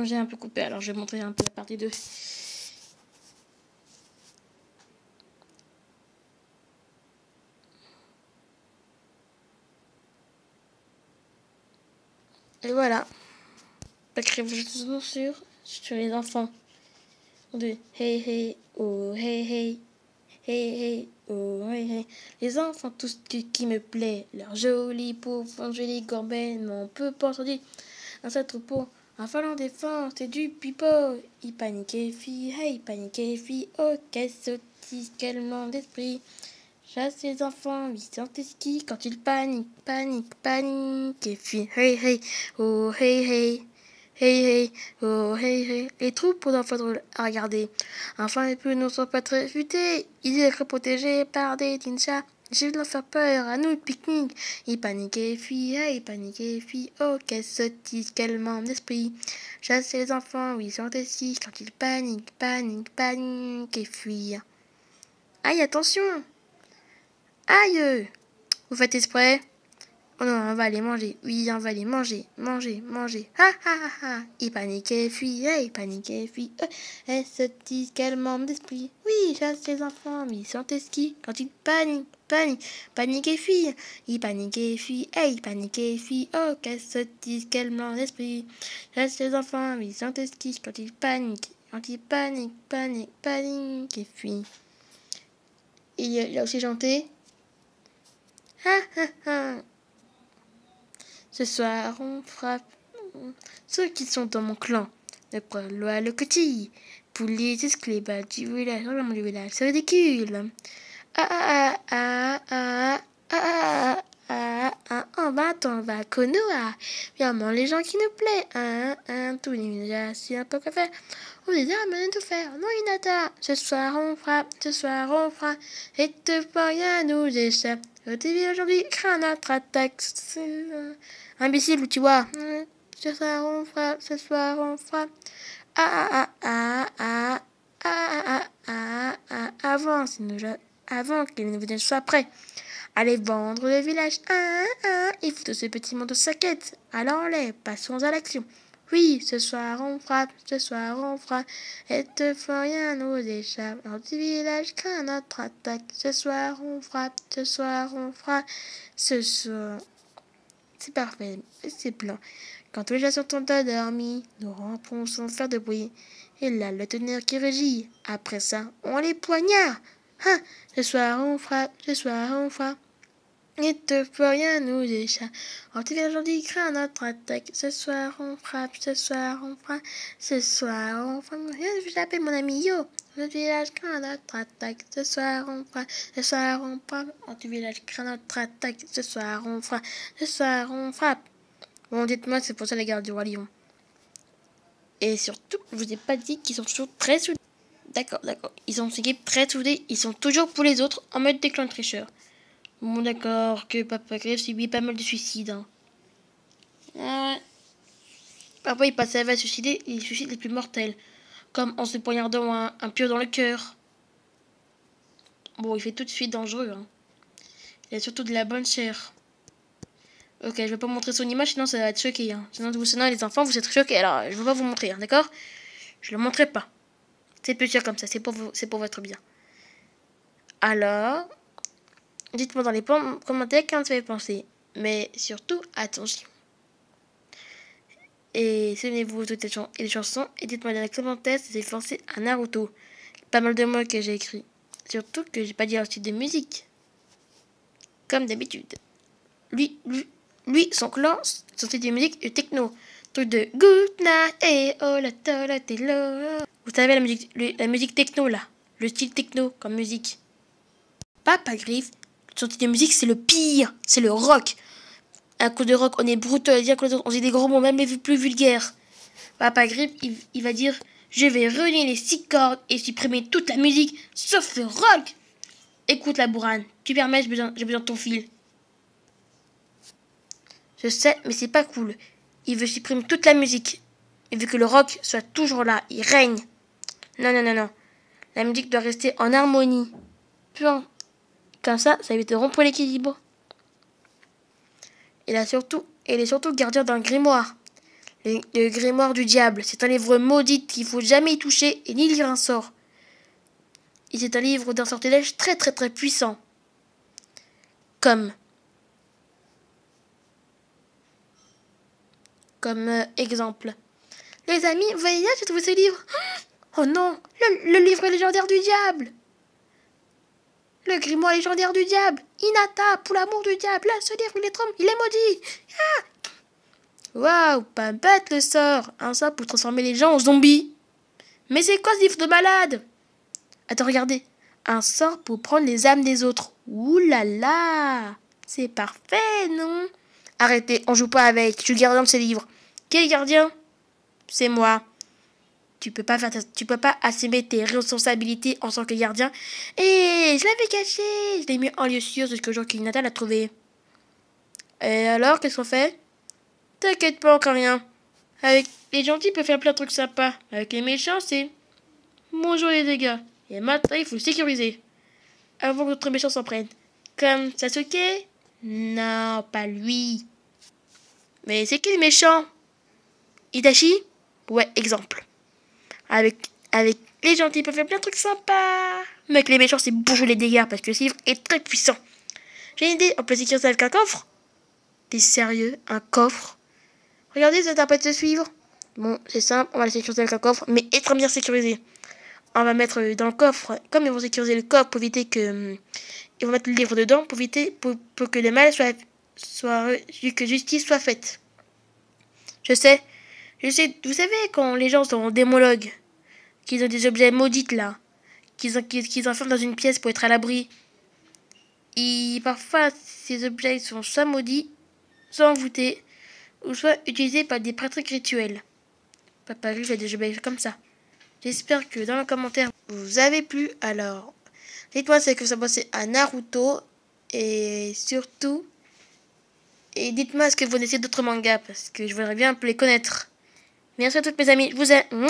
J'ai un peu coupé, alors je vais montrer un peu la partie 2. Et voilà. Pas de révolution sur les enfants. De hey hey, oh hey hey, hey hey, oh hey hey. Les enfants, tout ce qui me plaît, leur joli peau, font jolie gourmet, mon peu porté dans ce troupeau. En falant des forces et du pipeau, il paniquait fille, hey, paniquait fille, oh, quelle sottise, quel manque d'esprit. Chasse les enfants, ils sentent ski quand ils paniquent, paniquent, paniquent, et fille, hey hey, oh hey hey. Hey hey, oh hey hey, les troupeaux d'enfants drôles à regarder. Enfin, les plus ne sont pas très futés. Ils étaient protégés par des tinchas. J'ai de leur faire peur à nous, pique-nique. Ils paniquaient, fuient, hey, paniquaient, fuient. Oh, quelle sottise, quel manque d'esprit. Chasser les enfants, oui, sont ici quand ils paniquent, paniquent, paniquent et fuient. Aïe, attention! Aïe! Vous faites exprès? Oh non, on va les manger. Oui, on va les manger. Manger, manger. Ha ha ha ha. Il paniquait, fuit. Hey, paniquait, fuit. Et se disent quel membre d'esprit. Oui, chasse les enfants. Mais ils sont esquis quand ils paniquent, paniquent. Panique et fuit. Il paniquait, fuit. Hey, paniquait, fuit. Oh, qu'elles se disent quel membre d'esprit. Chasse les enfants. Mais ils sont esquis quand ils paniquent. Quand ils paniquent, paniquent, paniquent et fuient. Il a aussi chanté. Ha ha ha. Ce soir, on frappe ceux qui sont dans mon clan. Le prolois, le cotille, poulies, esclébats du village, du village, c'est ridicule. Ah ah ah ah ah ah ah en battant, va Konoha. Vraiment, les gens qui nous plaisent. Tous les villages, c'est un peu qu'à faire. On les a amenés tout faire. Non, Hinata. Ce soir, on frappe, ce soir, on frappe. Et te pas rien nous échappe. Le TV aujourd'hui craint notre attaque. Imbécile, tu vois. Ce soir on frappe, ce soir on frappe. Avant que les nouveaux soient prêts. Allez vendre le village. Il faut que ce petit monde s'inquiète. Alors les passons à l'action. Oui, ce soir on frappe, ce soir on frappe. Et te faut rien nous échappe. Notre village craint notre attaque. Ce soir on frappe, ce soir on frappe. Ce soir. C'est parfait, c'est plein. Quand tous les gens sont endormis, nous rampons sans faire de bruit. Et là, le tonnerre qui rugit. Après ça, on les poignarde. Ce soir on frappe, ce soir on frappe. Et te faut rien nous échappe. En tout cas, aujourd'hui, craint notre attaque. Ce soir on frappe, ce soir on frappe. Ce soir on frappe. Je l'appelle mon ami Yo. Notre village craint notre attaque. Ce soir on frappe, ce soir on frappe. Notre village craint notre attaque. Ce soir on frappe, ce soir on frappe. Bon, dites-moi, c'est pour ça les gardes du roi lion. Et surtout, je vous ai pas dit qu'ils sont toujours très soudés. D'accord. Ils sont une équipe très soudée. Ils sont toujours pour les autres en mode déclin de tricheur. Bon, d'accord, que Papa Griff subit pas mal de suicides. Parfois, il passe à la suicider les suicides les plus mortels. Comme en se poignardant un pieu dans le cœur. Bon, il fait tout de suite dangereux. Il a surtout de la bonne chair. Ok, je vais pas montrer son image, sinon ça va être choqué. Sinon, les enfants, vous êtes choqués. Alors, je vais pas vous montrer, d'accord? Je le montrerai pas. C'est plus sûr comme ça, c'est pour votre bien. Alors, dites-moi dans les commentaires quand vous avez pensé. Mais surtout, attention. Et souvenez-vous de toutes les chansons. Et dites-moi dans les commentaires si vous avez pensé à Naruto. Pas mal de mots que j'ai écrits. Surtout que j'ai pas dit un style de musique. Comme d'habitude. Lui, son clan, son style de musique est techno. Truc de Good Night et oh la tola telo. Vous savez la musique techno là. Le style techno comme musique. Papa Griff, son style de musique c'est le pire. C'est le rock. Un coup de rock, on est brutal, on dit des gros mots, même les plus vulgaires. Papa Griff, il va dire je vais ruiner les 6 cordes et supprimer toute la musique, sauf le rock. Écoute la bourrane, tu permets, j'ai besoin de ton fil. Je sais, mais c'est pas cool. Il veut supprimer toute la musique. Il veut que le rock soit toujours là, il règne. Non. La musique doit rester en harmonie. Putain. Comme ça évite de rompre l'équilibre. Il est surtout gardien d'un grimoire. Le grimoire du diable, c'est un livre maudit qu'il faut jamais y toucher et ni lire un sort. Et c'est un livre d'un sortilège très très très puissant. Comme exemple. Les amis, vous voyez là, j'ai trouvé ce livre. Oh non, le livre légendaire du diable. Le grimoire légendaire du diable. Hinata, pour l'amour du diable. Là, ce livre, il est maudit. Ah. Waouh, pas bête le sort. Un sort pour transformer les gens en zombies. Mais c'est quoi ce livre de malade? Attends, regardez. Un sort pour prendre les âmes des autres. Ouh là là. C'est parfait, non? Arrêtez, on joue pas avec. Je suis le gardien de ces livres. Qui est le gardien? C'est moi. Tu peux pas assumer tes responsabilités en tant que gardien. Et je l'avais caché. Je l'ai mis en lieu sûr jusqu'au jour qu'Hinata l'a trouvé. Et alors, qu'est-ce qu'on fait? T'inquiète pas, encore rien. Avec les gentils, ils peuvent faire plein de trucs sympas. Avec les méchants, c'est bonjour les dégâts. Et maintenant, il faut le sécuriser. Avant que d'autres méchants s'en prennent. Comme Sasuke? Non, pas lui. Mais c'est qui le méchant? Itachi? Ouais, exemple. Avec les gentils, ils peuvent faire plein de trucs sympas. Mais avec les méchants, c'est bonjour les dégâts parce que ce livre est très puissant. J'ai une idée, on peut sécuriser avec un coffre? T'es sérieux? Un coffre? Regardez, ça t'arrête de suivre. Bon, c'est simple, on va le sécuriser avec un coffre, mais être bien sécurisé. On va mettre dans le coffre, comme ils vont sécuriser le coffre pour éviter que... ils vont mettre le livre dedans pour éviter pour que le mal que justice soit faite. Je sais, vous savez quand les gens sont démologues, qu'ils ont des objets maudits là, qu'ils enferment dans une pièce pour être à l'abri. Et parfois, ces objets sont soit maudits, soit envoûtés, ou soit utilisés par des pratiques rituelles. Papa Riche a des objets comme ça. J'espère que dans les commentaires, vous avez plu. Alors, dites-moi ce que ça pensez à Naruto. Et surtout, dites-moi ce que vous connaissez d'autres mangas, parce que je voudrais bien un peu les connaître. Merci à toutes mes amis, je vous aime.